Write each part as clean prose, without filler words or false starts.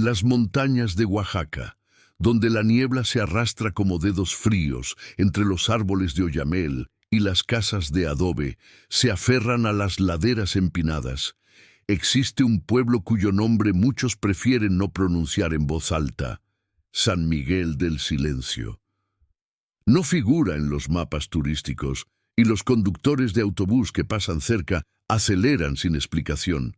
En las montañas de Oaxaca, donde la niebla se arrastra como dedos fríos entre los árboles de oyamel y las casas de adobe se aferran a las laderas empinadas, existe un pueblo cuyo nombre muchos prefieren no pronunciar en voz alta: San Miguel del Silencio. No figura en los mapas turísticos y los conductores de autobús que pasan cerca aceleran sin explicación,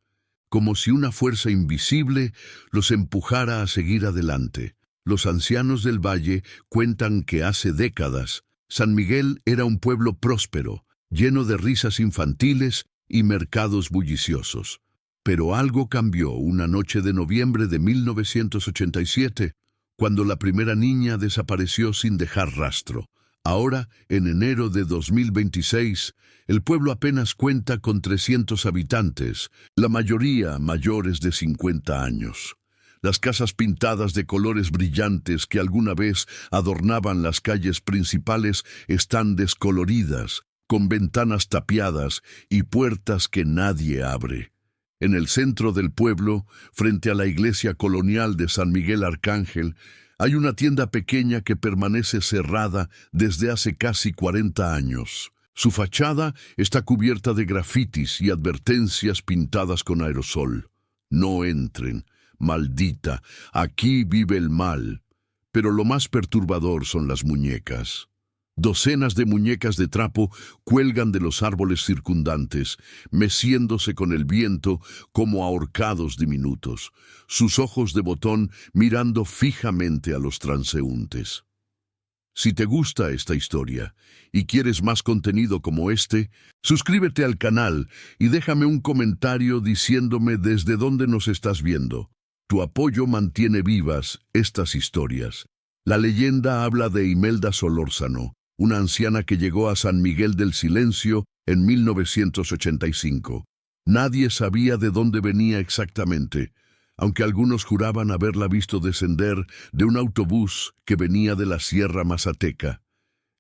como si una fuerza invisible los empujara a seguir adelante. Los ancianos del valle cuentan que hace décadas San Miguel era un pueblo próspero, lleno de risas infantiles y mercados bulliciosos. Pero algo cambió una noche de noviembre de 1987, cuando la primera niña desapareció sin dejar rastro. Ahora, en enero de 2026, el pueblo apenas cuenta con 300 habitantes, la mayoría mayores de 50 años. Las casas pintadas de colores brillantes que alguna vez adornaban las calles principales están descoloridas, con ventanas tapiadas y puertas que nadie abre. En el centro del pueblo, frente a la iglesia colonial de San Miguel Arcángel, hay una tienda pequeña que permanece cerrada desde hace casi 40 años. Su fachada está cubierta de grafitis y advertencias pintadas con aerosol. No entren, maldita, aquí vive el mal. Pero lo más perturbador son las muñecas. Docenas de muñecas de trapo cuelgan de los árboles circundantes, meciéndose con el viento como ahorcados diminutos, sus ojos de botón mirando fijamente a los transeúntes. Si te gusta esta historia y quieres más contenido como este, suscríbete al canal y déjame un comentario diciéndome desde dónde nos estás viendo. Tu apoyo mantiene vivas estas historias. La leyenda habla de Imelda Solórzano, una anciana que llegó a San Miguel del Silencio en 1985. Nadie sabía de dónde venía exactamente, aunque algunos juraban haberla visto descender de un autobús que venía de la Sierra Mazateca.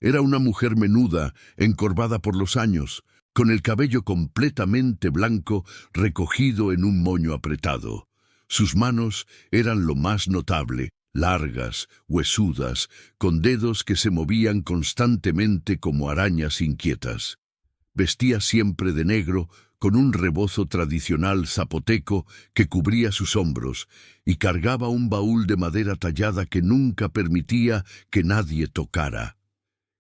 Era una mujer menuda, encorvada por los años, con el cabello completamente blanco recogido en un moño apretado. Sus manos eran lo más notable, largas, huesudas, con dedos que se movían constantemente como arañas inquietas. Vestía siempre de negro, con un rebozo tradicional zapoteco que cubría sus hombros, y cargaba un baúl de madera tallada que nunca permitía que nadie tocara.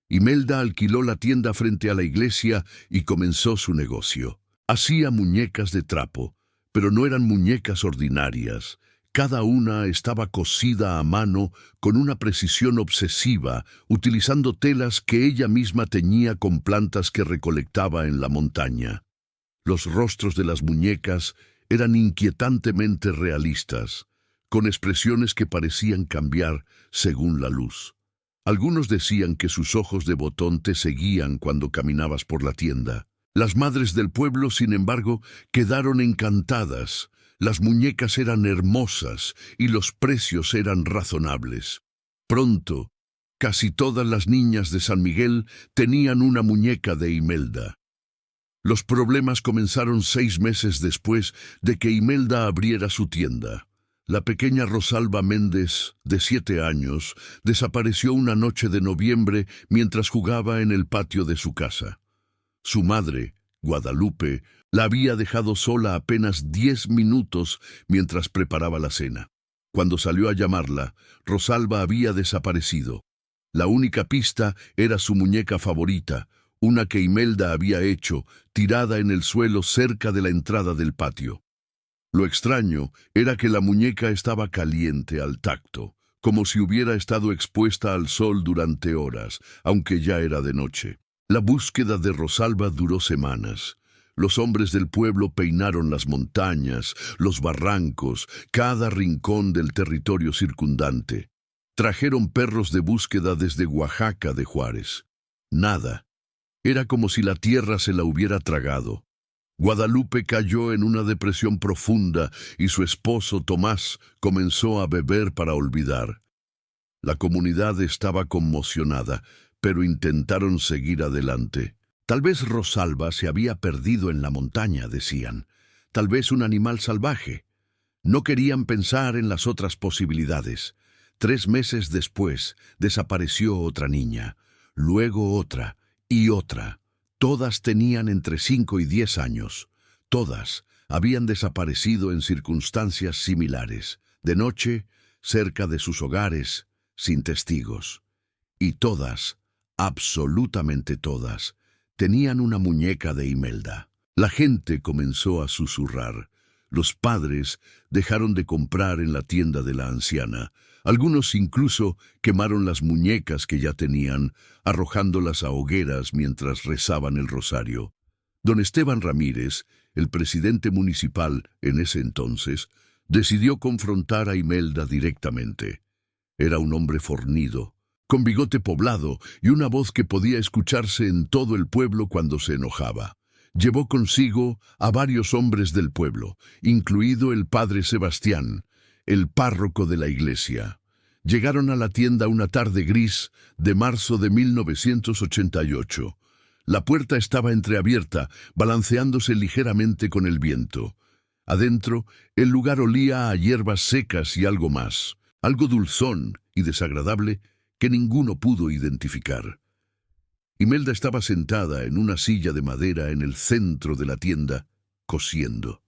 Imelda alquiló la tienda frente a la iglesia y comenzó su negocio. Hacía muñecas de trapo, pero no eran muñecas ordinarias. Cada una estaba cosida a mano con una precisión obsesiva, utilizando telas que ella misma teñía con plantas que recolectaba en la montaña. Los rostros de las muñecas eran inquietantemente realistas, con expresiones que parecían cambiar según la luz. Algunos decían que sus ojos de botón te seguían cuando caminabas por la tienda. Las madres del pueblo, sin embargo, quedaron encantadas. Las muñecas eran hermosas y los precios eran razonables. Pronto, casi todas las niñas de San Miguel tenían una muñeca de Imelda. Los problemas comenzaron 6 meses después de que Imelda abriera su tienda. La pequeña Rosalba Méndez, de 7 años, desapareció una noche de noviembre mientras jugaba en el patio de su casa. Su madre, Guadalupe, la había dejado sola apenas 10 minutos mientras preparaba la cena. Cuando salió a llamarla, Rosalba había desaparecido. La única pista era su muñeca favorita, una que Imelda había hecho, tirada en el suelo cerca de la entrada del patio. Lo extraño era que la muñeca estaba caliente al tacto, como si hubiera estado expuesta al sol durante horas, aunque ya era de noche. La búsqueda de Rosalba duró semanas. Los hombres del pueblo peinaron las montañas, los barrancos, cada rincón del territorio circundante. Trajeron perros de búsqueda desde Oaxaca de Juárez. Nada. Era como si la tierra se la hubiera tragado. Guadalupe cayó en una depresión profunda y su esposo Tomás comenzó a beber para olvidar. La comunidad estaba conmocionada, pero intentaron seguir adelante. Tal vez Rosalba se había perdido en la montaña, decían. Tal vez un animal salvaje. No querían pensar en las otras posibilidades. 3 meses después, desapareció otra niña, luego otra y otra. Todas tenían entre 5 y 10 años. Todas habían desaparecido en circunstancias similares, de noche, cerca de sus hogares, sin testigos. Y todas, absolutamente todas, tenían una muñeca de Imelda. La gente comenzó a susurrar. Los padres dejaron de comprar en la tienda de la anciana. Algunos incluso quemaron las muñecas que ya tenían, arrojándolas a hogueras mientras rezaban el rosario. Don Esteban Ramírez, el presidente municipal en ese entonces, decidió confrontar a Imelda directamente. Era un hombre fornido, con bigote poblado y una voz que podía escucharse en todo el pueblo cuando se enojaba. Llevó consigo a varios hombres del pueblo, incluido el padre Sebastián, el párroco de la iglesia. Llegaron a la tienda una tarde gris de marzo de 1988. La puerta estaba entreabierta, balanceándose ligeramente con el viento. Adentro, el lugar olía a hierbas secas y algo más, algo dulzón y desagradable que ninguno pudo identificar. Imelda estaba sentada en una silla de madera en el centro de la tienda, cosiendo.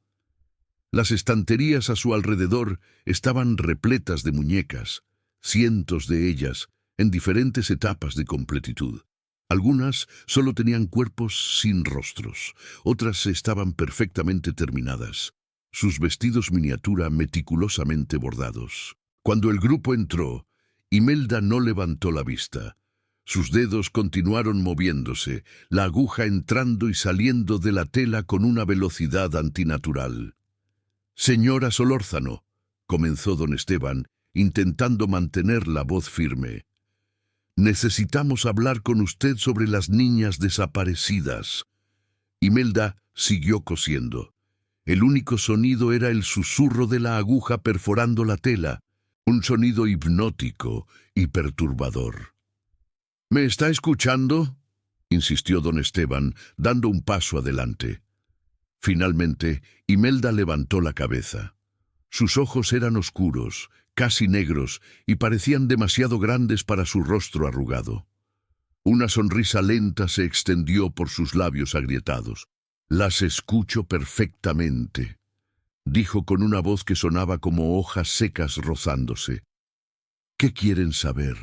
Las estanterías a su alrededor estaban repletas de muñecas, cientos de ellas, en diferentes etapas de completitud. Algunas solo tenían cuerpos sin rostros, otras estaban perfectamente terminadas, sus vestidos miniatura meticulosamente bordados. Cuando el grupo entró, Imelda no levantó la vista. Sus dedos continuaron moviéndose, la aguja entrando y saliendo de la tela con una velocidad antinatural. «Señora Solórzano», comenzó don Esteban, intentando mantener la voz firme. «Necesitamos hablar con usted sobre las niñas desaparecidas». Imelda siguió cosiendo. El único sonido era el susurro de la aguja perforando la tela, un sonido hipnótico y perturbador. «¿Me está escuchando?», insistió don Esteban, dando un paso adelante. Finalmente, Imelda levantó la cabeza. Sus ojos eran oscuros, casi negros, y parecían demasiado grandes para su rostro arrugado. Una sonrisa lenta se extendió por sus labios agrietados. «Las escucho perfectamente», dijo con una voz que sonaba como hojas secas rozándose. «¿Qué quieren saber?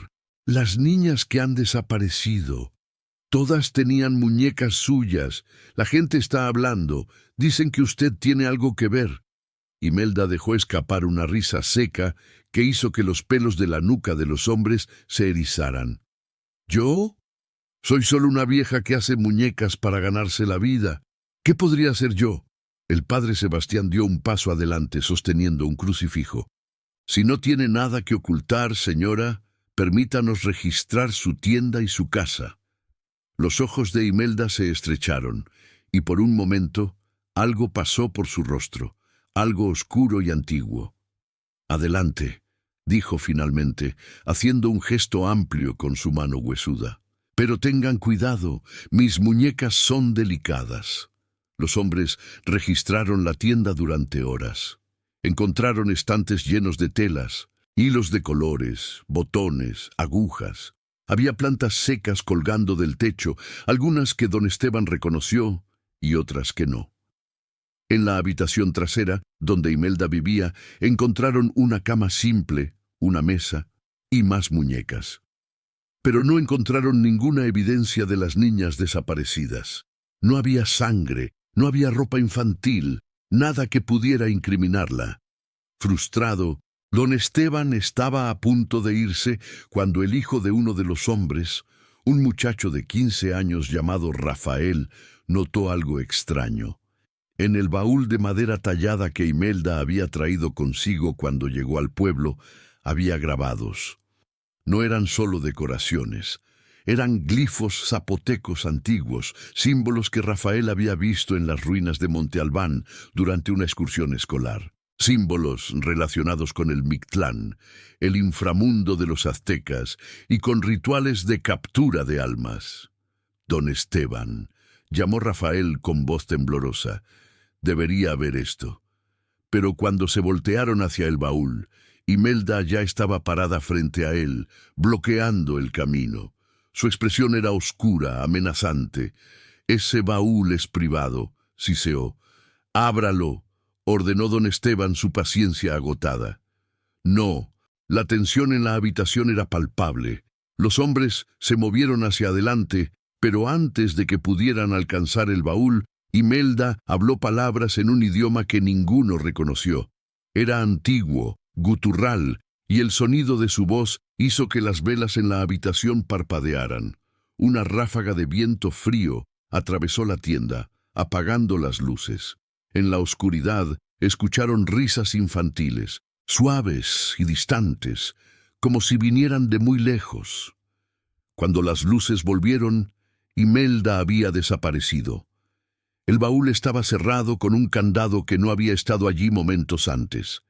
Las niñas que han desaparecido. Todas tenían muñecas suyas. La gente está hablando. Dicen que usted tiene algo que ver». Imelda dejó escapar una risa seca que hizo que los pelos de la nuca de los hombres se erizaran. «¿Yo? Soy solo una vieja que hace muñecas para ganarse la vida. ¿Qué podría ser yo?». El padre Sebastián dio un paso adelante sosteniendo un crucifijo. «Si no tiene nada que ocultar, señora, permítanos registrar su tienda y su casa». Los ojos de Imelda se estrecharon, y por un momento algo pasó por su rostro, algo oscuro y antiguo. «Adelante», dijo finalmente, haciendo un gesto amplio con su mano huesuda. «Pero tengan cuidado, mis muñecas son delicadas». Los hombres registraron la tienda durante horas. Encontraron estantes llenos de telas, hilos de colores, botones, agujas. Había plantas secas colgando del techo, algunas que don Esteban reconoció y otras que no. En la habitación trasera, donde Imelda vivía, encontraron una cama simple, una mesa y más muñecas. Pero no encontraron ninguna evidencia de las niñas desaparecidas. No había sangre, no había ropa infantil, nada que pudiera incriminarla. Frustrado, don Esteban estaba a punto de irse cuando el hijo de uno de los hombres, un muchacho de 15 años llamado Rafael, notó algo extraño. En el baúl de madera tallada que Imelda había traído consigo cuando llegó al pueblo, había grabados. No eran solo decoraciones, eran glifos zapotecos antiguos, símbolos que Rafael había visto en las ruinas de Monte Albán durante una excursión escolar. Símbolos relacionados con el Mictlán, el inframundo de los aztecas y con rituales de captura de almas. «Don Esteban», llamó Rafael con voz temblorosa, «debería haber esto». Pero cuando se voltearon hacia el baúl, Imelda ya estaba parada frente a él, bloqueando el camino. Su expresión era oscura, amenazante. «Ese baúl es privado», siseó. «Ábralo», ordenó don Esteban, su paciencia agotada. No, la tensión en la habitación era palpable. Los hombres se movieron hacia adelante, pero antes de que pudieran alcanzar el baúl, Imelda habló palabras en un idioma que ninguno reconoció. Era antiguo, gutural, y el sonido de su voz hizo que las velas en la habitación parpadearan. Una ráfaga de viento frío atravesó la tienda, apagando las luces. En la oscuridad escucharon risas infantiles, suaves y distantes, como si vinieran de muy lejos. Cuando las luces volvieron, Imelda había desaparecido. El baúl estaba cerrado con un candado que no había estado allí momentos antes.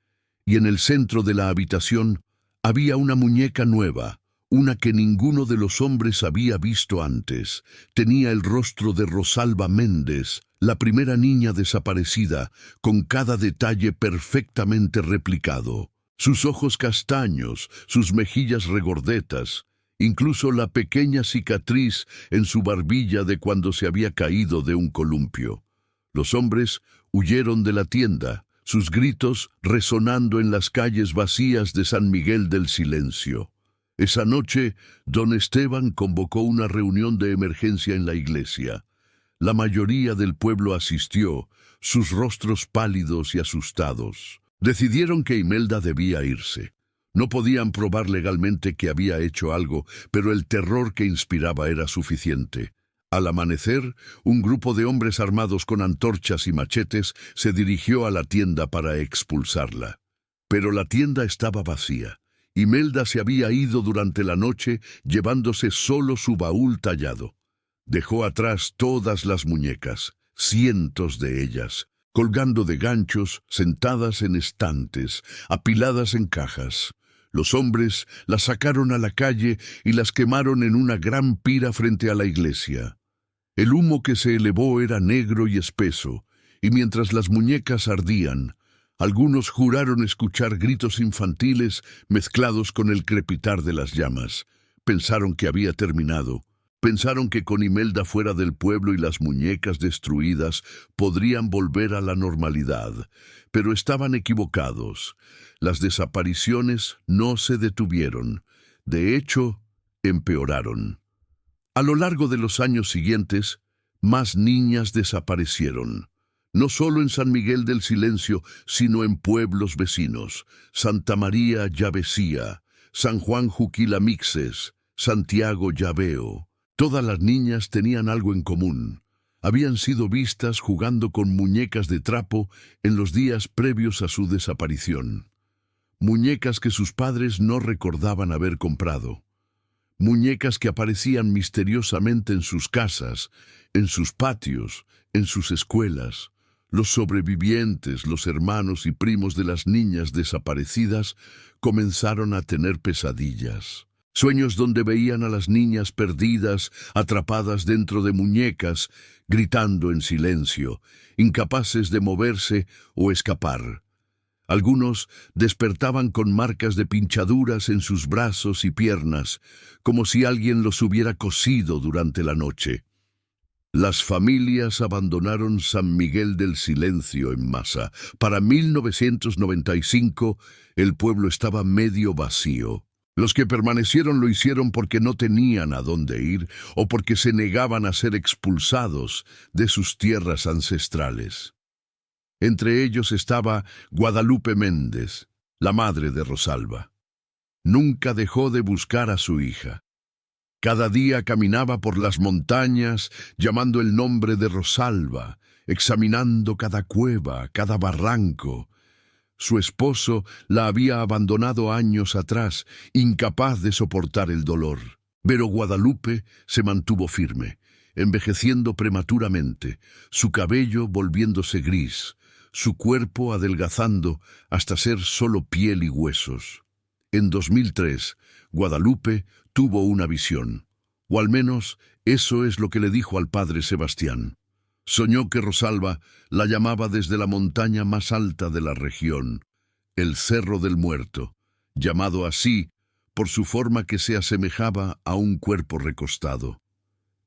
Y en el centro de la habitación había una muñeca nueva, una que ninguno de los hombres había visto antes. Tenía el rostro de Rosalba Méndez, la primera niña desaparecida, con cada detalle perfectamente replicado. Sus ojos castaños, sus mejillas regordetas, incluso la pequeña cicatriz en su barbilla de cuando se había caído de un columpio. Los hombres huyeron de la tienda, sus gritos resonando en las calles vacías de San Miguel del Silencio. Esa noche, don Esteban convocó una reunión de emergencia en la iglesia. La mayoría del pueblo asistió, sus rostros pálidos y asustados. Decidieron que Imelda debía irse. No podían probar legalmente que había hecho algo, pero el terror que inspiraba era suficiente. Al amanecer, un grupo de hombres armados con antorchas y machetes se dirigió a la tienda para expulsarla. Pero la tienda estaba vacía. Imelda se había ido durante la noche, llevándose solo su baúl tallado. Dejó atrás todas las muñecas, cientos de ellas, colgando de ganchos, sentadas en estantes, apiladas en cajas. Los hombres las sacaron a la calle y las quemaron en una gran pira frente a la iglesia. El humo que se elevó era negro y espeso, y mientras las muñecas ardían, algunos juraron escuchar gritos infantiles mezclados con el crepitar de las llamas. Pensaron que había terminado. Pensaron que con Imelda fuera del pueblo y las muñecas destruidas podrían volver a la normalidad, pero estaban equivocados. Las desapariciones no se detuvieron. De hecho, empeoraron. A lo largo de los años siguientes, más niñas desaparecieron. No solo en San Miguel del Silencio, sino en pueblos vecinos. Santa María Llavecía, San Juan Juquilamixes, Santiago Llaveo. Todas las niñas tenían algo en común. Habían sido vistas jugando con muñecas de trapo en los días previos a su desaparición. Muñecas que sus padres no recordaban haber comprado. Muñecas que aparecían misteriosamente en sus casas, en sus patios, en sus escuelas. Los sobrevivientes, los hermanos y primos de las niñas desaparecidas, comenzaron a tener pesadillas. Sueños donde veían a las niñas perdidas, atrapadas dentro de muñecas, gritando en silencio, incapaces de moverse o escapar. Algunos despertaban con marcas de pinchaduras en sus brazos y piernas, como si alguien los hubiera cosido durante la noche. Las familias abandonaron San Miguel del Silencio en masa. Para 1995, el pueblo estaba medio vacío. Los que permanecieron lo hicieron porque no tenían a dónde ir o porque se negaban a ser expulsados de sus tierras ancestrales. Entre ellos estaba Guadalupe Méndez, la madre de Rosalba. Nunca dejó de buscar a su hija. Cada día caminaba por las montañas llamando el nombre de Rosalba, examinando cada cueva, cada barranco. Su esposo la había abandonado años atrás, incapaz de soportar el dolor. Pero Guadalupe se mantuvo firme, envejeciendo prematuramente, su cabello volviéndose gris, su cuerpo adelgazando hasta ser solo piel y huesos. En 2003, Guadalupe tuvo una visión, o al menos eso es lo que le dijo al padre Sebastián. Soñó que Rosalba la llamaba desde la montaña más alta de la región, el Cerro del Muerto, llamado así por su forma que se asemejaba a un cuerpo recostado.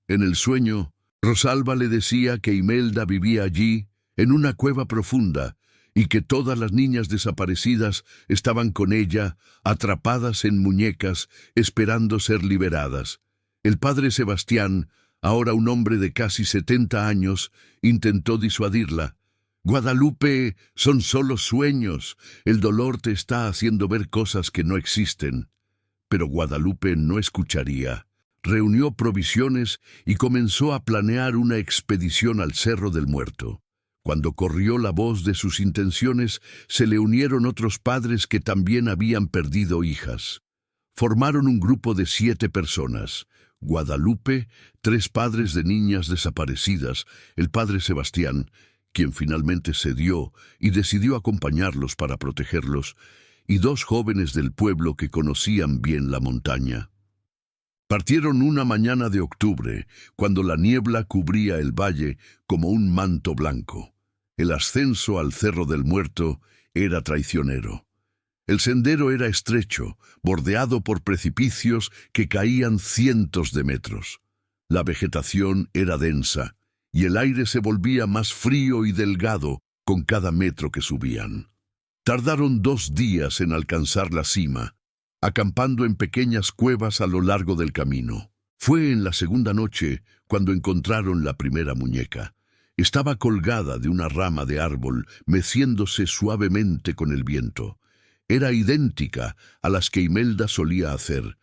En el sueño, Rosalba le decía que Imelda vivía allí, en una cueva profunda, y que todas las niñas desaparecidas estaban con ella, atrapadas en muñecas, esperando ser liberadas. El padre Sebastián, ahora un hombre de casi 70 años, intentó disuadirla. «Guadalupe, son solo sueños. El dolor te está haciendo ver cosas que no existen». Pero Guadalupe no escucharía. Reunió provisiones y comenzó a planear una expedición al Cerro del Muerto. Cuando corrió la voz de sus intenciones, se le unieron otros padres que también habían perdido hijas. Formaron un grupo de 7 personas. Guadalupe, 3 padres de niñas desaparecidas, el padre Sebastián, quien finalmente cedió y decidió acompañarlos para protegerlos, y 2 jóvenes del pueblo que conocían bien la montaña. Partieron una mañana de octubre, cuando la niebla cubría el valle como un manto blanco. El ascenso al Cerro del Muerto era traicionero. El sendero era estrecho, bordeado por precipicios que caían cientos de metros. La vegetación era densa, y el aire se volvía más frío y delgado con cada metro que subían. Tardaron 2 días en alcanzar la cima, acampando en pequeñas cuevas a lo largo del camino. Fue en la segunda noche cuando encontraron la primera muñeca. Estaba colgada de una rama de árbol, meciéndose suavemente con el viento. Era idéntica a las que Imelda solía hacer: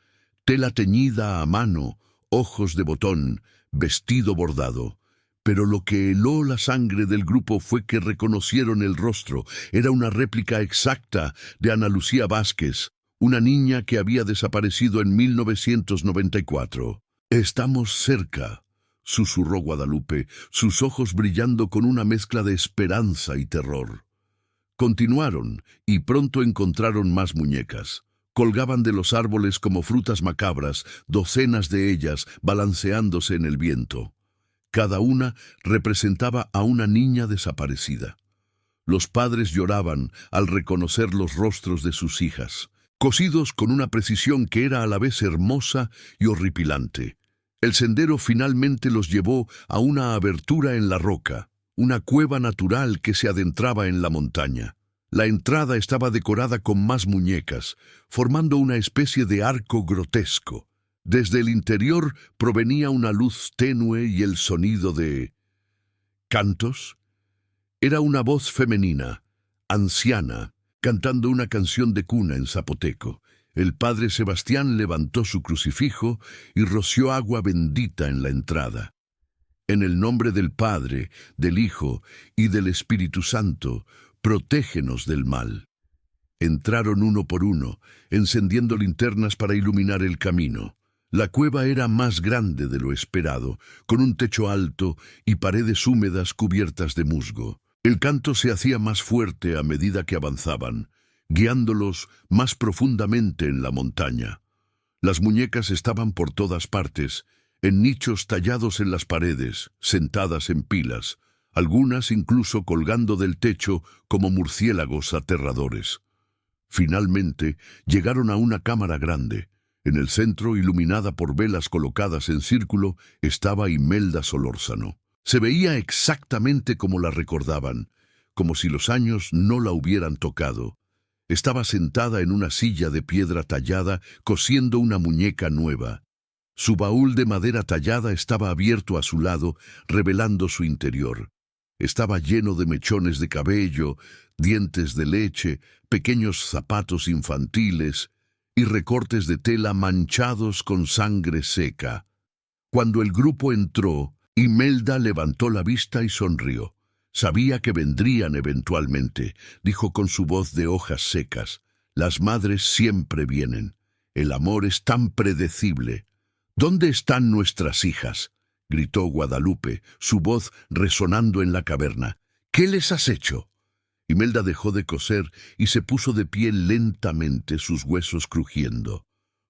tela teñida a mano, ojos de botón, vestido bordado. Pero lo que heló la sangre del grupo fue que reconocieron el rostro. Era una réplica exacta de Ana Lucía Vázquez, una niña que había desaparecido en 1994. «Estamos cerca», susurró Guadalupe, sus ojos brillando con una mezcla de esperanza y terror. Continuaron, y pronto encontraron más muñecas. Colgaban de los árboles como frutas macabras, docenas de ellas balanceándose en el viento. Cada una representaba a una niña desaparecida. Los padres lloraban al reconocer los rostros de sus hijas, cosidos con una precisión que era a la vez hermosa y horripilante. El sendero finalmente los llevó a una abertura en la roca, una cueva natural que se adentraba en la montaña. La entrada estaba decorada con más muñecas, formando una especie de arco grotesco. Desde el interior provenía una luz tenue y el sonido de cantos. Era una voz femenina, anciana, cantando una canción de cuna en zapoteco. El padre Sebastián levantó su crucifijo y roció agua bendita en la entrada. «En el nombre del Padre, del Hijo y del Espíritu Santo, protégenos del mal». Entraron uno por uno, encendiendo linternas para iluminar el camino. La cueva era más grande de lo esperado, con un techo alto y paredes húmedas cubiertas de musgo. El canto se hacía más fuerte a medida que avanzaban, guiándolos más profundamente en la montaña. Las muñecas estaban por todas partes, en nichos tallados en las paredes, sentadas en pilas, algunas incluso colgando del techo como murciélagos aterradores. Finalmente llegaron a una cámara grande. En el centro, iluminada por velas colocadas en círculo, estaba Imelda Solórzano. Se veía exactamente como la recordaban, como si los años no la hubieran tocado. Estaba sentada en una silla de piedra tallada, cosiendo una muñeca nueva. Su baúl de madera tallada estaba abierto a su lado, revelando su interior. Estaba lleno de mechones de cabello, dientes de leche, pequeños zapatos infantiles y recortes de tela manchados con sangre seca. Cuando el grupo entró, Imelda levantó la vista y sonrió. Sabía que vendrían eventualmente, dijo con su voz de hojas secas. Las madres siempre vienen. El amor es tan predecible. ¿Dónde están nuestras hijas?, gritó Guadalupe, su voz resonando en la caverna. ¿Qué les has hecho? Imelda dejó de coser y se puso de pie lentamente, sus huesos crujiendo.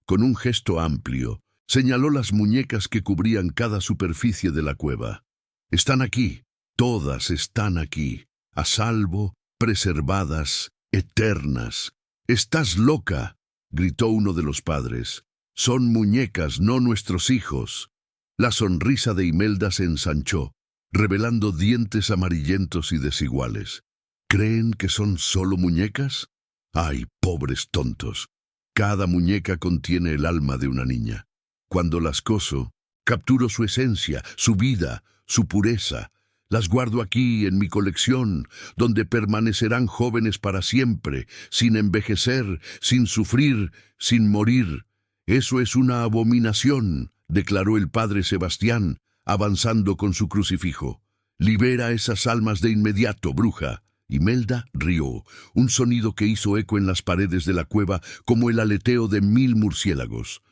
Con un gesto amplio, señaló las muñecas que cubrían cada superficie de la cueva. «Están aquí», Todas están aquí, a salvo, preservadas, eternas. «¡Estás loca!», gritó uno de los padres. «Son muñecas, no nuestros hijos». La sonrisa de Imelda se ensanchó, revelando dientes amarillentos y desiguales. ¿Creen que son solo muñecas? ¡Ay, pobres tontos! Cada muñeca contiene el alma de una niña. Cuando las coso, capturo su esencia, su vida, su pureza. Las guardo aquí en mi colección, donde permanecerán jóvenes para siempre, sin envejecer, sin sufrir, sin morir. «Eso es una abominación», declaró el padre Sebastián, avanzando con su crucifijo. «Libera esas almas de inmediato, bruja». Imelda rió, un sonido que hizo eco en las paredes de la cueva como el aleteo de 1000 murciélagos.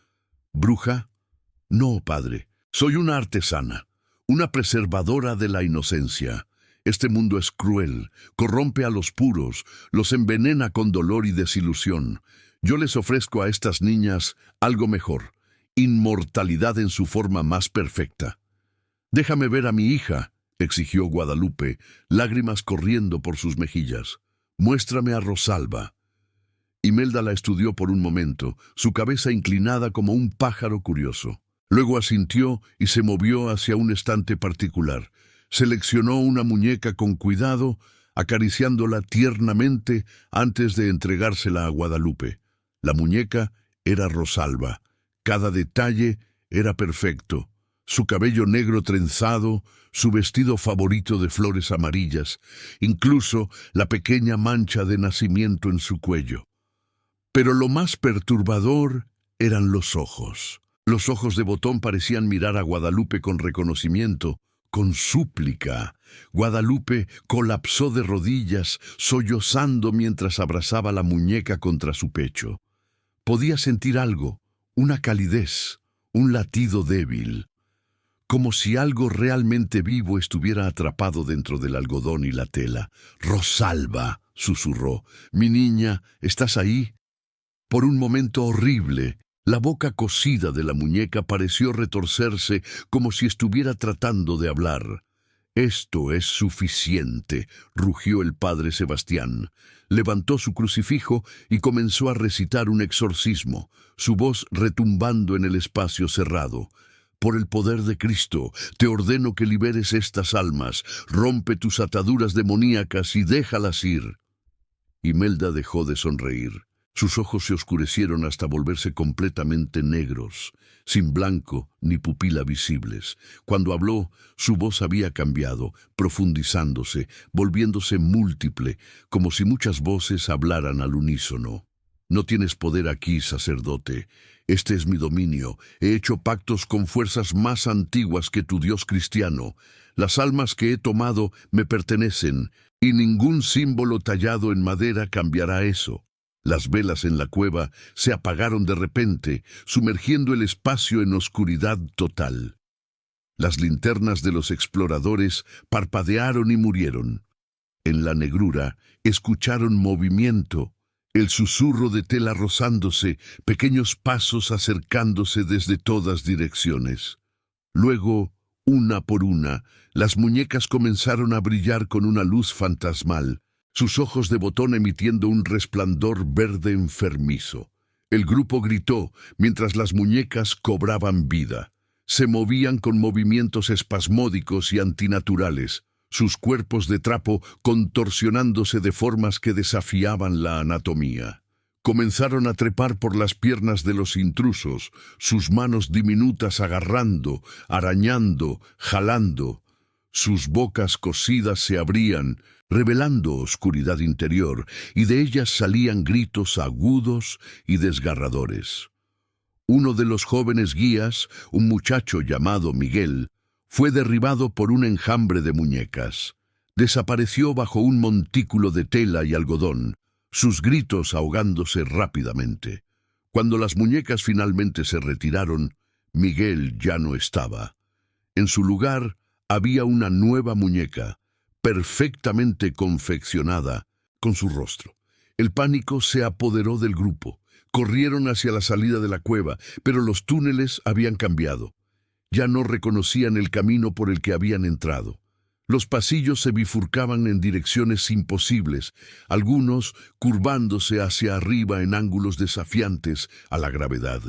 «¿Bruja? No, padre. Soy una artesana, una preservadora de la inocencia. Este mundo es cruel, corrompe a los puros, los envenena con dolor y desilusión. Yo les ofrezco a estas niñas algo mejor, inmortalidad en su forma más perfecta». «Déjame ver a mi hija», exigió Guadalupe, lágrimas corriendo por sus mejillas. «Muéstrame a Rosalba». Imelda la estudió por un momento, su cabeza inclinada como un pájaro curioso. Luego asintió y se movió hacia un estante particular. Seleccionó una muñeca con cuidado, acariciándola tiernamente antes de entregársela a Guadalupe. La muñeca era Rosalba. Cada detalle era perfecto. Su cabello negro trenzado, su vestido favorito de flores amarillas, incluso la pequeña mancha de nacimiento en su cuello. Pero lo más perturbador eran los ojos. Los ojos de Botón parecían mirar a Guadalupe con reconocimiento, con súplica. Guadalupe colapsó de rodillas, sollozando mientras abrazaba la muñeca contra su pecho. Podía sentir algo, una calidez, un latido débil, como si algo realmente vivo estuviera atrapado dentro del algodón y la tela. «Rosalba», susurró, «mi niña, ¿estás ahí?» Por un momento horrible, la boca cosida de la muñeca pareció retorcerse como si estuviera tratando de hablar. «Esto es suficiente», rugió el padre Sebastián. Levantó su crucifijo y comenzó a recitar un exorcismo, su voz retumbando en el espacio cerrado. «Por el poder de Cristo, te ordeno que liberes estas almas, rompe tus ataduras demoníacas y déjalas ir». Imelda dejó de sonreír. Sus ojos se oscurecieron hasta volverse completamente negros, sin blanco ni pupila visibles. Cuando habló, su voz había cambiado, profundizándose, volviéndose múltiple, como si muchas voces hablaran al unísono. «No tienes poder aquí, sacerdote. Este es mi dominio. He hecho pactos con fuerzas más antiguas que tu Dios cristiano. Las almas que he tomado me pertenecen, y ningún símbolo tallado en madera cambiará eso». Las velas en la cueva se apagaron de repente, sumergiendo el espacio en oscuridad total. Las linternas de los exploradores parpadearon y murieron. En la negrura escucharon movimiento, el susurro de tela rozándose, pequeños pasos acercándose desde todas direcciones. Luego, una por una, las muñecas comenzaron a brillar con una luz fantasmal, sus ojos de Botón emitiendo un resplandor verde enfermizo. El grupo gritó mientras las muñecas cobraban vida. Se movían con movimientos espasmódicos y antinaturales, sus cuerpos de trapo contorsionándose de formas que desafiaban la anatomía. Comenzaron a trepar por las piernas de los intrusos, sus manos diminutas agarrando, arañando, jalando. Sus bocas cosidas se abrían, revelando oscuridad interior, y de ellas salían gritos agudos y desgarradores. Uno de los jóvenes guías, un muchacho llamado Miguel, fue derribado por un enjambre de muñecas. Desapareció bajo un montículo de tela y algodón, sus gritos ahogándose rápidamente. Cuando las muñecas finalmente se retiraron, Miguel ya no estaba. En su lugar había una nueva muñeca, perfectamente confeccionada, con su rostro. El pánico se apoderó del grupo. Corrieron hacia la salida de la cueva, pero los túneles habían cambiado. Ya no reconocían el camino por el que habían entrado. Los pasillos se bifurcaban en direcciones imposibles, algunos curvándose hacia arriba en ángulos desafiantes a la gravedad.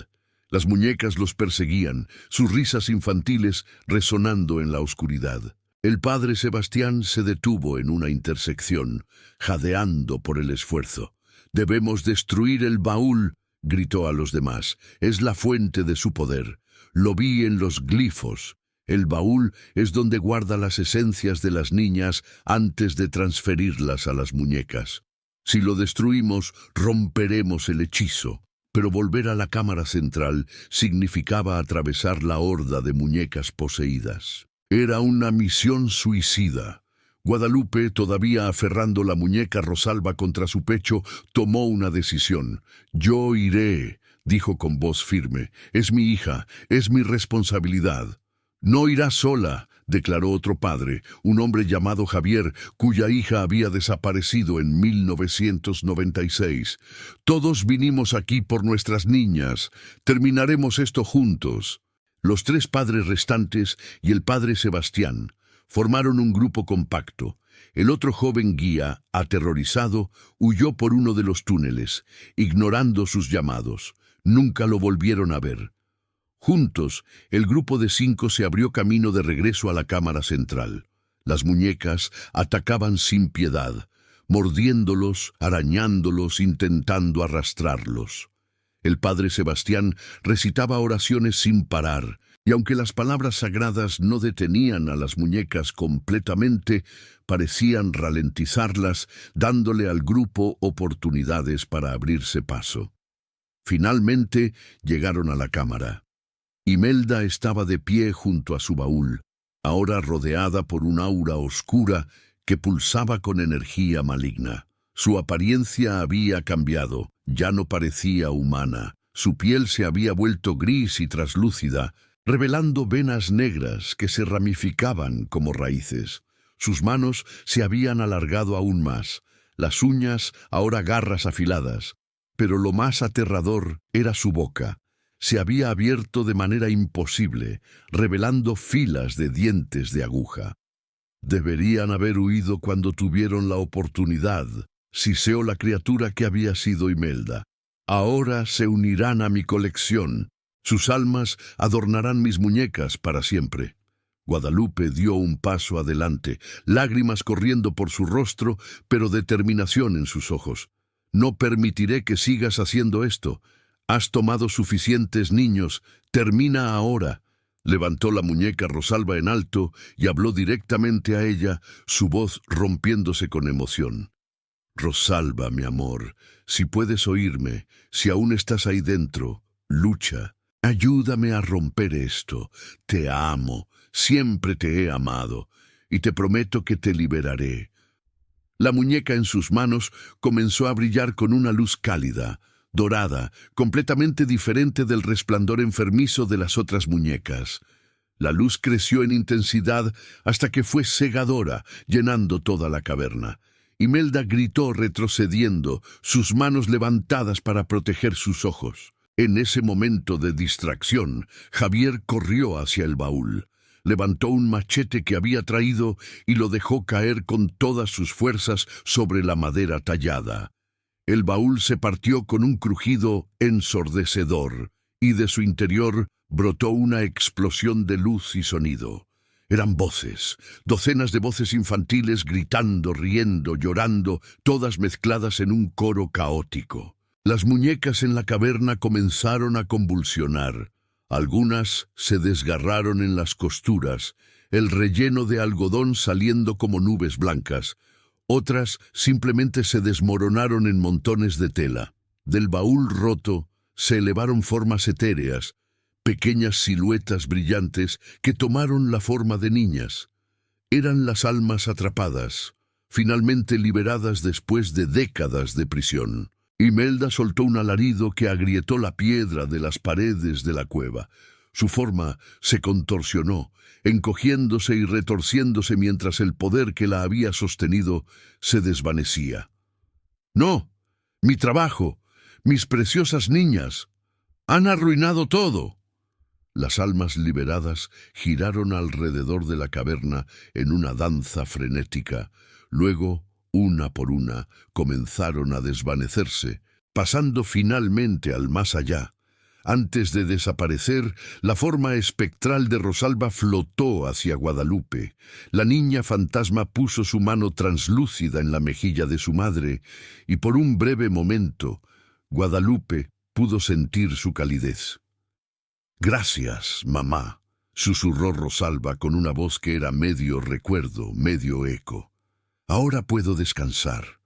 Las muñecas los perseguían, sus risas infantiles resonando en la oscuridad. El padre Sebastián se detuvo en una intersección, jadeando por el esfuerzo. «Debemos destruir el baúl», gritó a los demás. «Es la fuente de su poder. Lo vi en los glifos. El baúl es donde guarda las esencias de las niñas antes de transferirlas a las muñecas. Si lo destruimos, romperemos el hechizo». Pero volver a la cámara central significaba atravesar la horda de muñecas poseídas. Era una misión suicida. Guadalupe, todavía aferrando la muñeca Rosalba contra su pecho, tomó una decisión. «Yo iré», dijo con voz firme. «Es mi hija, es mi responsabilidad». «No irá sola», declaró otro padre, un hombre llamado Javier, cuya hija había desaparecido en 1996. «Todos vinimos aquí por nuestras niñas. Terminaremos esto juntos». Los tres padres restantes y el padre Sebastián formaron un grupo compacto. El otro joven guía, aterrorizado, huyó por uno de los túneles, ignorando sus llamados. Nunca lo volvieron a ver. Juntos, el grupo de 5 se abrió camino de regreso a la cámara central. Las muñecas atacaban sin piedad, mordiéndolos, arañándolos, intentando arrastrarlos. El padre Sebastián recitaba oraciones sin parar, y aunque las palabras sagradas no detenían a las muñecas completamente, parecían ralentizarlas, dándole al grupo oportunidades para abrirse paso. Finalmente llegaron a la cámara. Imelda estaba de pie junto a su baúl, ahora rodeada por un aura oscura que pulsaba con energía maligna. Su apariencia había cambiado, ya no parecía humana. Su piel se había vuelto gris y traslúcida, revelando venas negras que se ramificaban como raíces. Sus manos se habían alargado aún más, las uñas ahora garras afiladas, pero lo más aterrador era su boca. Se había abierto de manera imposible, revelando filas de dientes de aguja. «Deberían haber huido cuando tuvieron la oportunidad», siseó la criatura que había sido Imelda. «Ahora se unirán a mi colección. Sus almas adornarán mis muñecas para siempre». Guadalupe dio un paso adelante, lágrimas corriendo por su rostro, pero determinación en sus ojos. «No permitiré que sigas haciendo esto. Has tomado suficientes niños. Termina ahora». Levantó la muñeca Rosalba en alto y habló directamente a ella, su voz rompiéndose con emoción. «Rosalba, mi amor, si puedes oírme, si aún estás ahí dentro, lucha. Ayúdame a romper esto. Te amo, siempre te he amado, y te prometo que te liberaré». La muñeca en sus manos comenzó a brillar con una luz cálida, dorada, completamente diferente del resplandor enfermizo de las otras muñecas. La luz creció en intensidad hasta que fue cegadora, llenando toda la caverna. Imelda gritó retrocediendo, sus manos levantadas para proteger sus ojos. En ese momento de distracción, Javier corrió hacia el baúl. Levantó un machete que había traído y lo dejó caer con todas sus fuerzas sobre la madera tallada. El baúl se partió con un crujido ensordecedor, y de su interior brotó una explosión de luz y sonido. Eran voces, docenas de voces infantiles gritando, riendo, llorando, todas mezcladas en un coro caótico. Las muñecas en la caverna comenzaron a convulsionar. Algunas se desgarraron en las costuras, el relleno de algodón saliendo como nubes blancas. Otras simplemente se desmoronaron en montones de tela. Del baúl roto se elevaron formas etéreas, pequeñas siluetas brillantes que tomaron la forma de niñas. Eran las almas atrapadas, finalmente liberadas después de décadas de prisión. Imelda soltó un alarido que agrietó la piedra de las paredes de la cueva. Su forma se contorsionó, encogiéndose y retorciéndose mientras el poder que la había sostenido se desvanecía. «No, mi trabajo, mis preciosas niñas, han arruinado todo». Las almas liberadas giraron alrededor de la caverna en una danza frenética. Luego, una por una, comenzaron a desvanecerse, pasando finalmente al más allá. Antes de desaparecer, la forma espectral de Rosalba flotó hacia Guadalupe. La niña fantasma puso su mano translúcida en la mejilla de su madre, y por un breve momento, Guadalupe pudo sentir su calidez. «Gracias, mamá», susurró Rosalba con una voz que era medio recuerdo, medio eco. «Ahora puedo descansar».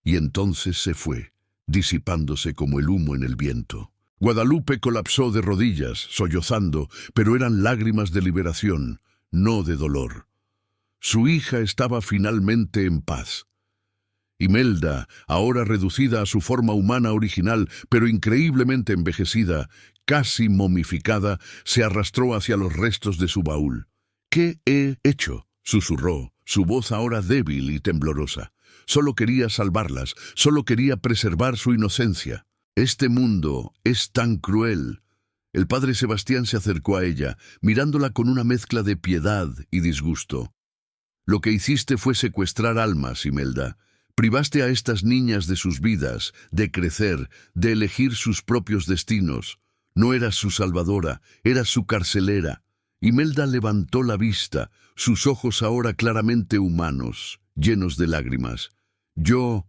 Y entonces se fue, disipándose como el humo en el viento. Guadalupe colapsó de rodillas, sollozando, pero eran lágrimas de liberación, no de dolor. Su hija estaba finalmente en paz. Imelda, ahora reducida a su forma humana original, pero increíblemente envejecida, casi momificada, se arrastró hacia los restos de su baúl. «¿Qué he hecho?», susurró, su voz ahora débil y temblorosa. Solo quería salvarlas, solo quería preservar su inocencia. «Este mundo es tan cruel». El padre Sebastián se acercó a ella, mirándola con una mezcla de piedad y disgusto. «Lo que hiciste fue secuestrar almas, Imelda. Privaste a estas niñas de sus vidas, de crecer, de elegir sus propios destinos. No eras su salvadora, eras su carcelera». Imelda levantó la vista, sus ojos ahora claramente humanos, llenos de lágrimas. Yo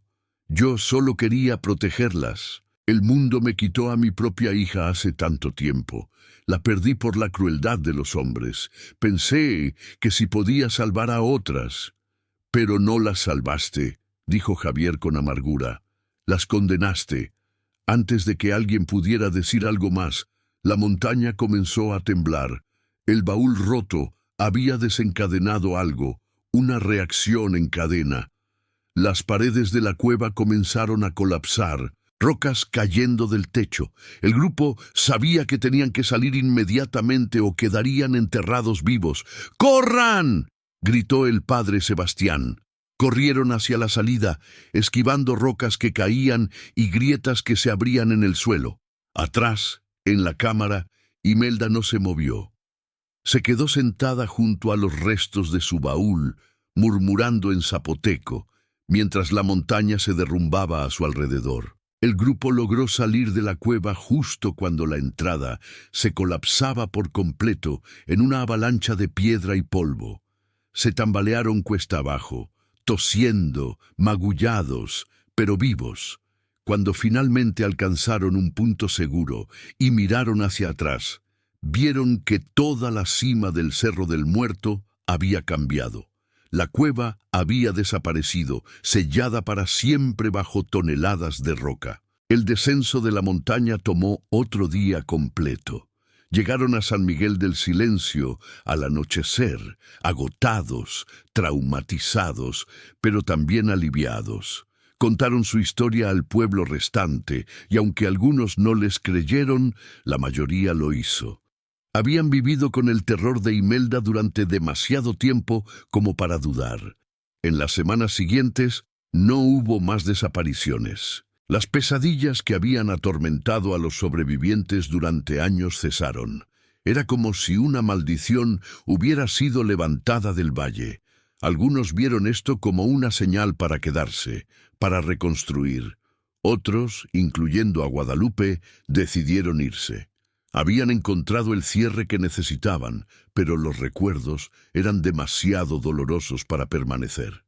solo quería protegerlas. El mundo me quitó a mi propia hija hace tanto tiempo. La perdí por la crueldad de los hombres. Pensé que si podía salvar a otras. Pero no las salvaste», dijo Javier con amargura. «Las condenaste». Antes de que alguien pudiera decir algo más, la montaña comenzó a temblar. El baúl roto había desencadenado algo, una reacción en cadena. Las paredes de la cueva comenzaron a colapsar, rocas cayendo del techo. El grupo sabía que tenían que salir inmediatamente o quedarían enterrados vivos. «¡Corran!», gritó el padre Sebastián. Corrieron hacia la salida, esquivando rocas que caían y grietas que se abrían en el suelo. Atrás, en la cámara, Imelda no se movió. Se quedó sentada junto a los restos de su baúl, murmurando en zapoteco, mientras la montaña se derrumbaba a su alrededor. El grupo logró salir de la cueva justo cuando la entrada se colapsaba por completo en una avalancha de piedra y polvo. Se tambalearon cuesta abajo, tosiendo, magullados, pero vivos. Cuando finalmente alcanzaron un punto seguro y miraron hacia atrás, vieron que toda la cima del Cerro del Muerto había cambiado. La cueva había desaparecido, sellada para siempre bajo toneladas de roca. El descenso de la montaña tomó otro día completo. Llegaron a San Miguel del Silencio al anochecer, agotados, traumatizados, pero también aliviados. Contaron su historia al pueblo restante, y aunque algunos no les creyeron, la mayoría lo hizo. Habían vivido con el terror de Imelda durante demasiado tiempo como para dudar. En las semanas siguientes no hubo más desapariciones. Las pesadillas que habían atormentado a los sobrevivientes durante años cesaron. Era como si una maldición hubiera sido levantada del valle. Algunos vieron esto como una señal para quedarse, para reconstruir. Otros, incluyendo a Guadalupe, decidieron irse. Habían encontrado el cierre que necesitaban, pero los recuerdos eran demasiado dolorosos para permanecer.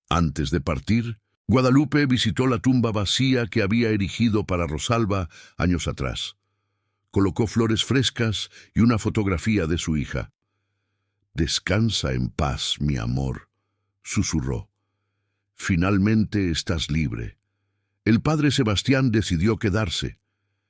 Antes de partir, Guadalupe visitó la tumba vacía que había erigido para Rosalba años atrás. Colocó flores frescas y una fotografía de su hija. «Descansa en paz, mi amor», susurró. «Finalmente estás libre». El padre Sebastián decidió quedarse.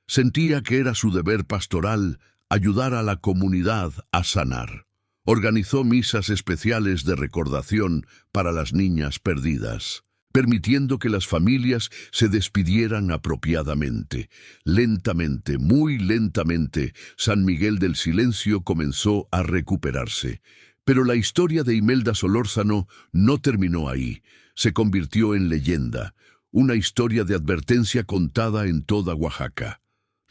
Sentía que era su deber pastoral ayudar a la comunidad a sanar. Organizó misas especiales de recordación para las niñas perdidas, permitiendo que las familias se despidieran apropiadamente. Lentamente, muy lentamente, San Miguel del Silencio comenzó a recuperarse. Pero la historia de Imelda Solórzano no terminó ahí. Se convirtió en leyenda, una historia de advertencia contada en toda Oaxaca.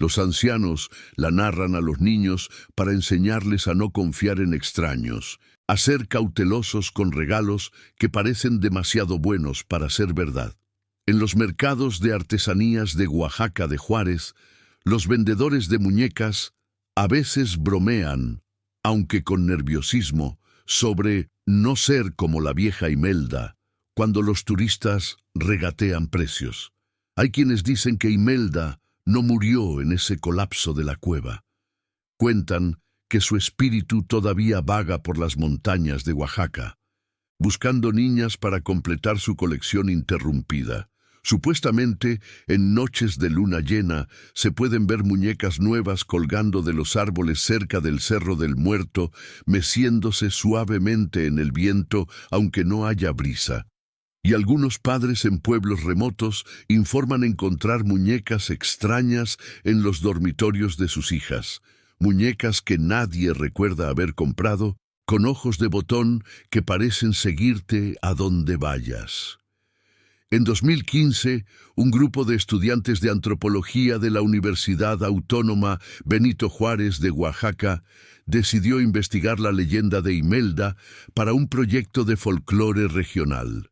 Los ancianos la narran a los niños para enseñarles a no confiar en extraños, a ser cautelosos con regalos que parecen demasiado buenos para ser verdad. En los mercados de artesanías de Oaxaca de Juárez, los vendedores de muñecas a veces bromean, aunque con nerviosismo, sobre no ser como la vieja Imelda, cuando los turistas regatean precios. Hay quienes dicen que Imelda no murió en ese colapso de la cueva. Cuentan que su espíritu todavía vaga por las montañas de Oaxaca, buscando niñas para completar su colección interrumpida. Supuestamente, en noches de luna llena, se pueden ver muñecas nuevas colgando de los árboles cerca del Cerro del Muerto, meciéndose suavemente en el viento, aunque no haya brisa. Y algunos padres en pueblos remotos informan encontrar muñecas extrañas en los dormitorios de sus hijas, muñecas que nadie recuerda haber comprado, con ojos de botón que parecen seguirte a donde vayas. En 2015, un grupo de estudiantes de antropología de la Universidad Autónoma Benito Juárez de Oaxaca decidió investigar la leyenda de Imelda para un proyecto de folclore regional.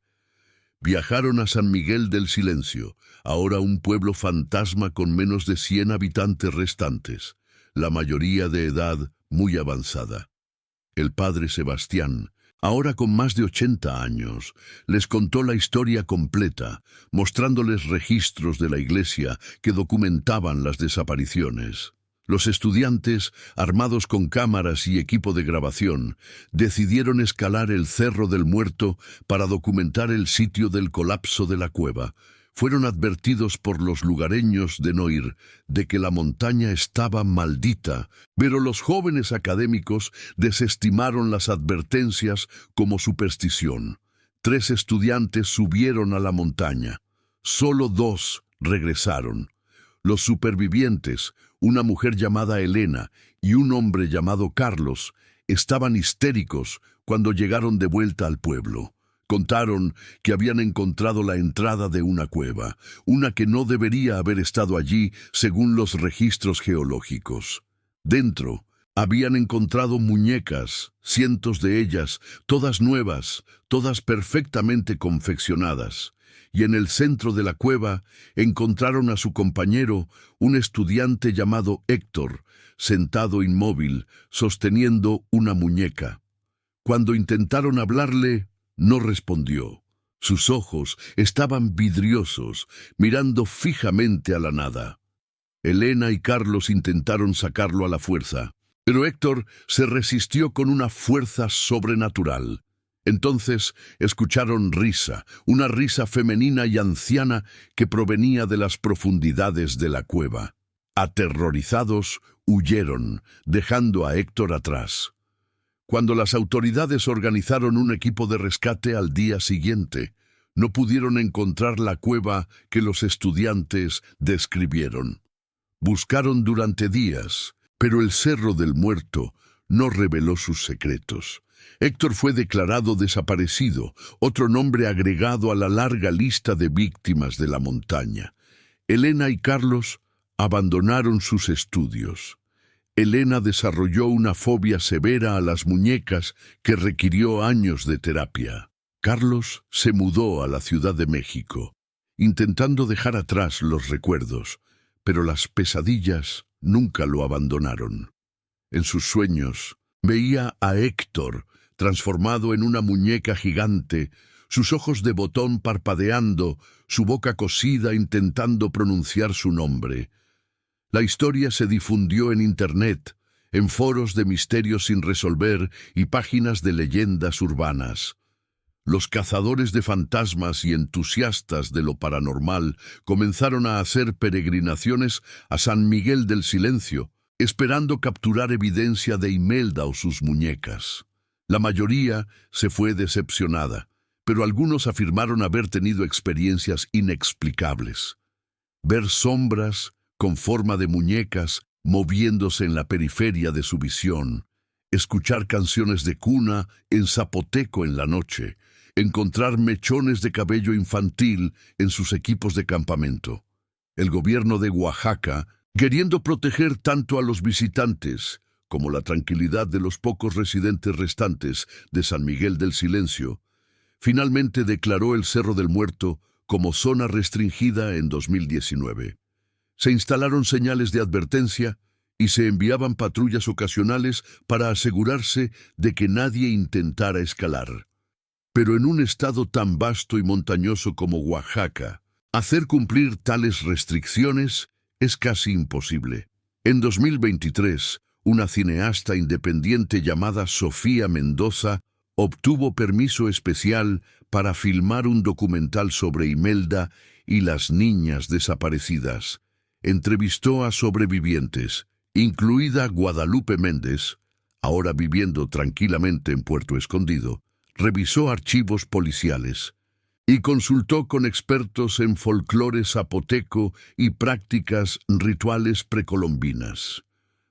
Viajaron a San Miguel del Silencio, ahora un pueblo fantasma con menos de 100 habitantes restantes, la mayoría de edad muy avanzada. El padre Sebastián, ahora con más de 80 años, les contó la historia completa, mostrándoles registros de la iglesia que documentaban las desapariciones. Los estudiantes, armados con cámaras y equipo de grabación, decidieron escalar el Cerro del Muerto para documentar el sitio del colapso de la cueva. Fueron advertidos por los lugareños de no ir, de que la montaña estaba maldita, pero los jóvenes académicos desestimaron las advertencias como superstición. 3 estudiantes subieron a la montaña. Solo 2 regresaron. Los supervivientes, una mujer llamada Elena y un hombre llamado Carlos, estaban histéricos cuando llegaron de vuelta al pueblo. Contaron que habían encontrado la entrada de una cueva, una que no debería haber estado allí según los registros geológicos. Dentro, habían encontrado muñecas, cientos de ellas, todas nuevas, todas perfectamente confeccionadas. Y en el centro de la cueva encontraron a su compañero, un estudiante llamado Héctor, sentado inmóvil, sosteniendo una muñeca. Cuando intentaron hablarle, no respondió. Sus ojos estaban vidriosos, mirando fijamente a la nada. Elena y Carlos intentaron sacarlo a la fuerza, pero Héctor se resistió con una fuerza sobrenatural. Entonces escucharon risa, una risa femenina y anciana que provenía de las profundidades de la cueva. Aterrorizados, huyeron, dejando a Héctor atrás. Cuando las autoridades organizaron un equipo de rescate al día siguiente, no pudieron encontrar la cueva que los estudiantes describieron. Buscaron durante días, pero el Cerro del Muerto no reveló sus secretos. Héctor fue declarado desaparecido, otro nombre agregado a la larga lista de víctimas de la montaña. Elena y Carlos abandonaron sus estudios. Elena desarrolló una fobia severa a las muñecas que requirió años de terapia. Carlos se mudó a la Ciudad de México, intentando dejar atrás los recuerdos, pero las pesadillas nunca lo abandonaron. En sus sueños, veía a Héctor transformado en una muñeca gigante, sus ojos de botón parpadeando, su boca cosida intentando pronunciar su nombre. La historia se difundió en Internet, en foros de misterios sin resolver y páginas de leyendas urbanas. Los cazadores de fantasmas y entusiastas de lo paranormal comenzaron a hacer peregrinaciones a San Miguel del Silencio, esperando capturar evidencia de Imelda o sus muñecas. La mayoría se fue decepcionada, pero algunos afirmaron haber tenido experiencias inexplicables. Ver sombras con forma de muñecas moviéndose en la periferia de su visión, escuchar canciones de cuna en zapoteco en la noche, encontrar mechones de cabello infantil en sus equipos de campamento. El gobierno de Oaxaca Queriendo proteger tanto a los visitantes como la tranquilidad de los pocos residentes restantes de San Miguel del Silencio, finalmente declaró el Cerro del Muerto como zona restringida en 2019. Se instalaron señales de advertencia y se enviaban patrullas ocasionales para asegurarse de que nadie intentara escalar. Pero en un estado tan vasto y montañoso como Oaxaca, hacer cumplir tales restricciones es casi imposible. En 2023, una cineasta independiente llamada Sofía Mendoza obtuvo permiso especial para filmar un documental sobre Imelda y las niñas desaparecidas. Entrevistó a sobrevivientes, incluida Guadalupe Méndez, ahora viviendo tranquilamente en Puerto Escondido, revisó archivos policiales y consultó con expertos en folclore zapoteco y prácticas rituales precolombinas.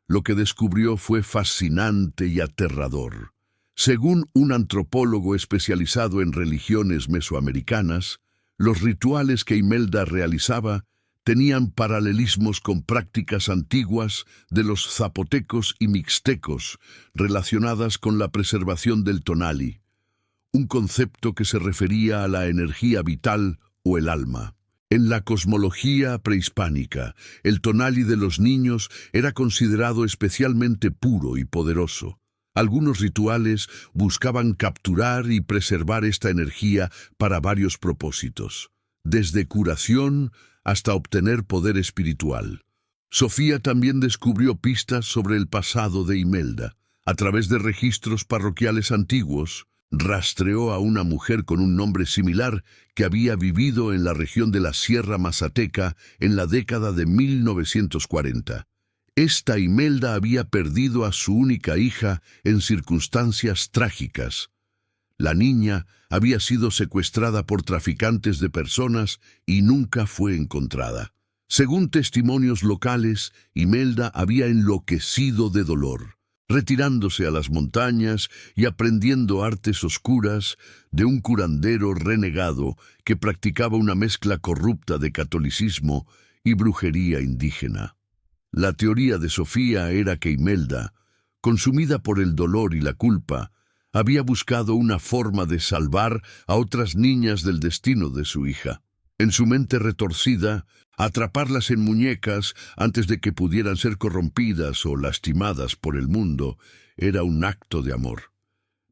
Lo que descubrió fue fascinante y aterrador. Según un antropólogo especializado en religiones mesoamericanas, los rituales que Imelda realizaba tenían paralelismos con prácticas antiguas de los zapotecos y mixtecos relacionadas con la preservación del tonali, un concepto que se refería a la energía vital o el alma. En la cosmología prehispánica, el tonali de los niños era considerado especialmente puro y poderoso. Algunos rituales buscaban capturar y preservar esta energía para varios propósitos, desde curación hasta obtener poder espiritual. Sofía también descubrió pistas sobre el pasado de Imelda. A través de registros parroquiales antiguos, rastreó a una mujer con un nombre similar que había vivido en la región de la Sierra Mazateca en la década de 1940. Esta Imelda había perdido a su única hija en circunstancias trágicas. La niña había sido secuestrada por traficantes de personas y nunca fue encontrada. Según testimonios locales, Imelda había enloquecido de dolor, retirándose a las montañas y aprendiendo artes oscuras de un curandero renegado que practicaba una mezcla corrupta de catolicismo y brujería indígena. La teoría de Sofía era que Imelda, consumida por el dolor y la culpa, había buscado una forma de salvar a otras niñas del destino de su hija. En su mente retorcida, atraparlas en muñecas antes de que pudieran ser corrompidas o lastimadas por el mundo era un acto de amor.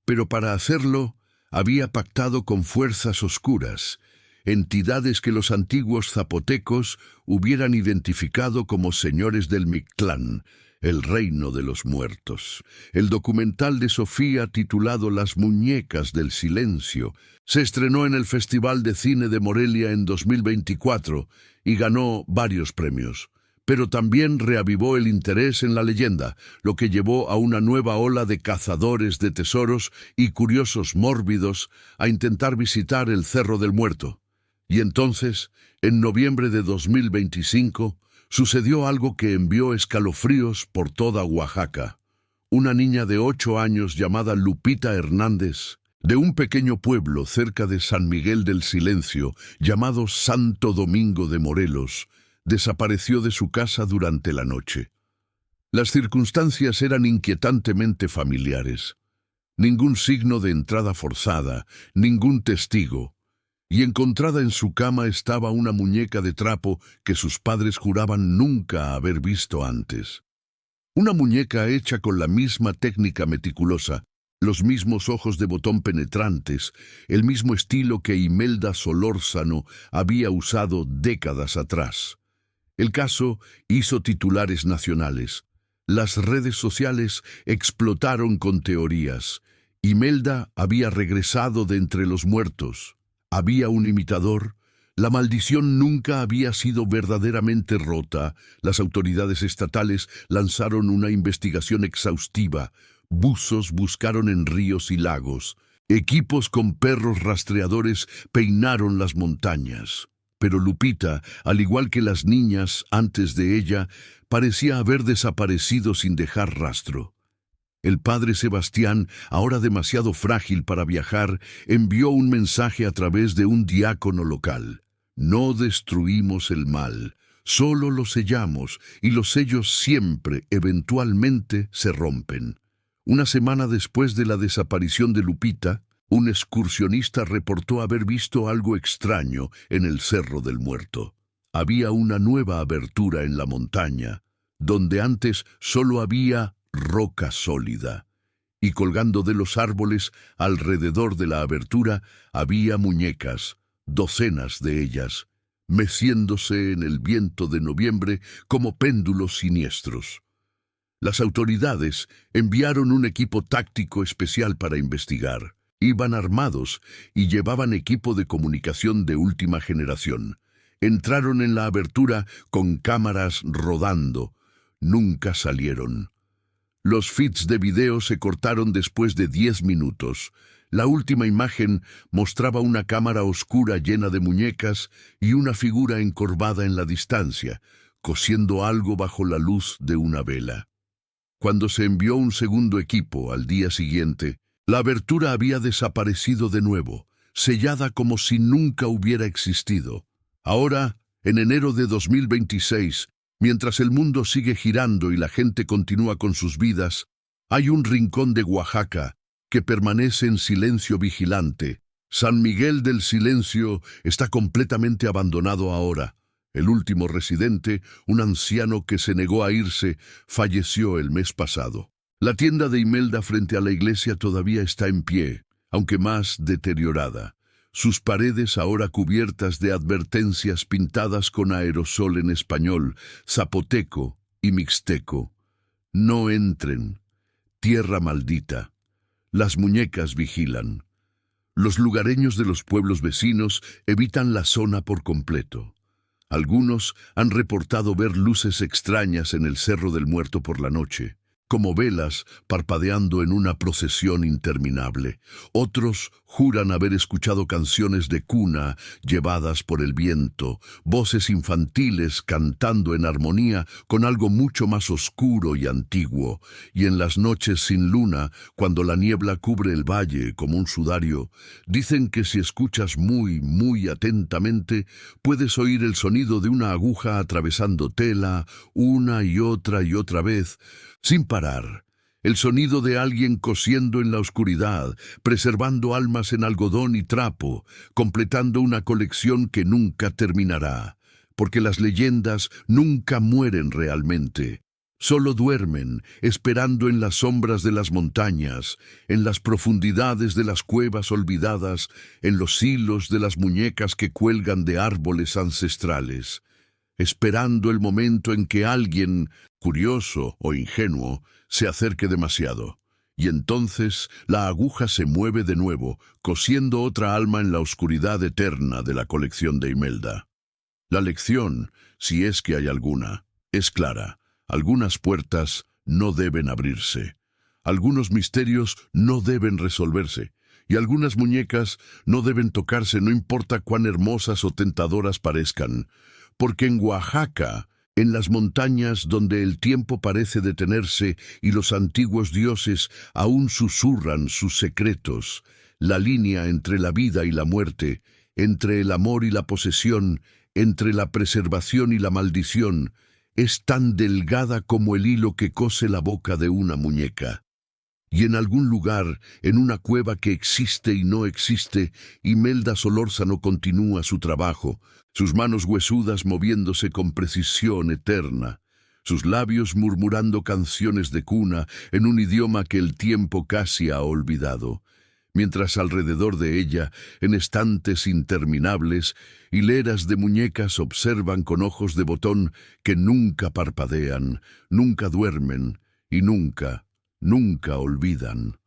Pero para hacerlo, había pactado con fuerzas oscuras, entidades que los antiguos zapotecos hubieran identificado como señores del Mictlán, el reino de los muertos. El documental de Sofía, titulado Las muñecas del silencio, se estrenó en el Festival de Cine de Morelia en 2024 y ganó varios premios. Pero también reavivó el interés en la leyenda, lo que llevó a una nueva ola de cazadores de tesoros y curiosos mórbidos a intentar visitar el Cerro del Muerto. Y entonces, en noviembre de 2025, sucedió algo que envió escalofríos por toda Oaxaca. Una niña de 8 años llamada Lupita Hernández, de un pequeño pueblo cerca de San Miguel del Silencio, llamado Santo Domingo de Morelos, desapareció de su casa durante la noche. Las circunstancias eran inquietantemente familiares. Ningún signo de entrada forzada, ningún testigo. Y encontrada en su cama estaba una muñeca de trapo que sus padres juraban nunca haber visto antes. Una muñeca hecha con la misma técnica meticulosa, los mismos ojos de botón penetrantes, el mismo estilo que Imelda Solórzano había usado décadas atrás. El caso hizo titulares nacionales. Las redes sociales explotaron con teorías. Imelda había regresado de entre los muertos. Había un imitador. La maldición nunca había sido verdaderamente rota. Las autoridades estatales lanzaron una investigación exhaustiva. Buzos buscaron en ríos y lagos. Equipos con perros rastreadores peinaron las montañas. Pero Lupita, al igual que las niñas antes de ella, parecía haber desaparecido sin dejar rastro. El padre Sebastián, ahora demasiado frágil para viajar, envió un mensaje a través de un diácono local. No destruimos el mal, Solo los sellamos y los sellos siempre, eventualmente, se rompen. Una semana después de la desaparición de Lupita, un excursionista reportó haber visto algo extraño en el Cerro del Muerto. Había una nueva abertura en la montaña, donde antes solo había roca sólida. Y colgando de los árboles alrededor de la abertura había muñecas, docenas de ellas, meciéndose en el viento de noviembre como péndulos siniestros. Las autoridades enviaron un equipo táctico especial para investigar. Iban armados y llevaban equipo de comunicación de última generación. Entraron en la abertura con cámaras rodando. Nunca salieron. Los feeds de video se cortaron después de 10 minutos. La última imagen mostraba una cámara oscura llena de muñecas y una figura encorvada en la distancia, cosiendo algo bajo la luz de una vela. Cuando se envió un segundo equipo al día siguiente, la abertura había desaparecido de nuevo, sellada como si nunca hubiera existido. Ahora, en enero de 2026, mientras el mundo sigue girando y la gente continúa con sus vidas, hay un rincón de Oaxaca que permanece en silencio vigilante. San Miguel del Silencio está completamente abandonado ahora. El último residente, un anciano que se negó a irse, falleció el mes pasado. La tienda de Imelda frente a la iglesia todavía está en pie, aunque más deteriorada. Sus paredes ahora cubiertas de advertencias pintadas con aerosol en español, zapoteco y mixteco. No entren. Tierra maldita. Las muñecas vigilan. Los lugareños de los pueblos vecinos evitan la zona por completo. Algunos han reportado ver luces extrañas en el Cerro del Muerto por la noche, como velas parpadeando en una procesión interminable. Otros juran haber escuchado canciones de cuna llevadas por el viento, voces infantiles cantando en armonía con algo mucho más oscuro y antiguo, y en las noches sin luna, cuando la niebla cubre el valle como un sudario, dicen que si escuchas muy atentamente, puedes oír el sonido de una aguja atravesando tela una y otra vez, sin parar, el sonido de alguien cosiendo en la oscuridad, preservando almas en algodón y trapo, completando una colección que nunca terminará, porque las leyendas nunca mueren realmente. Solo duermen, esperando en las sombras de las montañas, en las profundidades de las cuevas olvidadas, en los hilos de las muñecas que cuelgan de árboles ancestrales, esperando el momento en que alguien, curioso o ingenuo, se acerque demasiado. Y entonces la aguja se mueve de nuevo, cosiendo otra alma en la oscuridad eterna de la colección de Imelda. La lección, si es que hay alguna, es clara. Algunas puertas no deben abrirse. Algunos misterios no deben resolverse. Y algunas muñecas no deben tocarse, no importa cuán hermosas o tentadoras parezcan. Porque en Oaxaca, en las montañas donde el tiempo parece detenerse y los antiguos dioses aún susurran sus secretos, la línea entre la vida y la muerte, entre el amor y la posesión, entre la preservación y la maldición, es tan delgada como el hilo que cose la boca de una muñeca. Y en algún lugar, en una cueva que existe y no existe, Imelda Solórzano continúa su trabajo, sus manos huesudas moviéndose con precisión eterna, sus labios murmurando canciones de cuna en un idioma que el tiempo casi ha olvidado, mientras alrededor de ella, en estantes interminables, hileras de muñecas observan con ojos de botón que nunca parpadean, nunca duermen y nunca olvidan.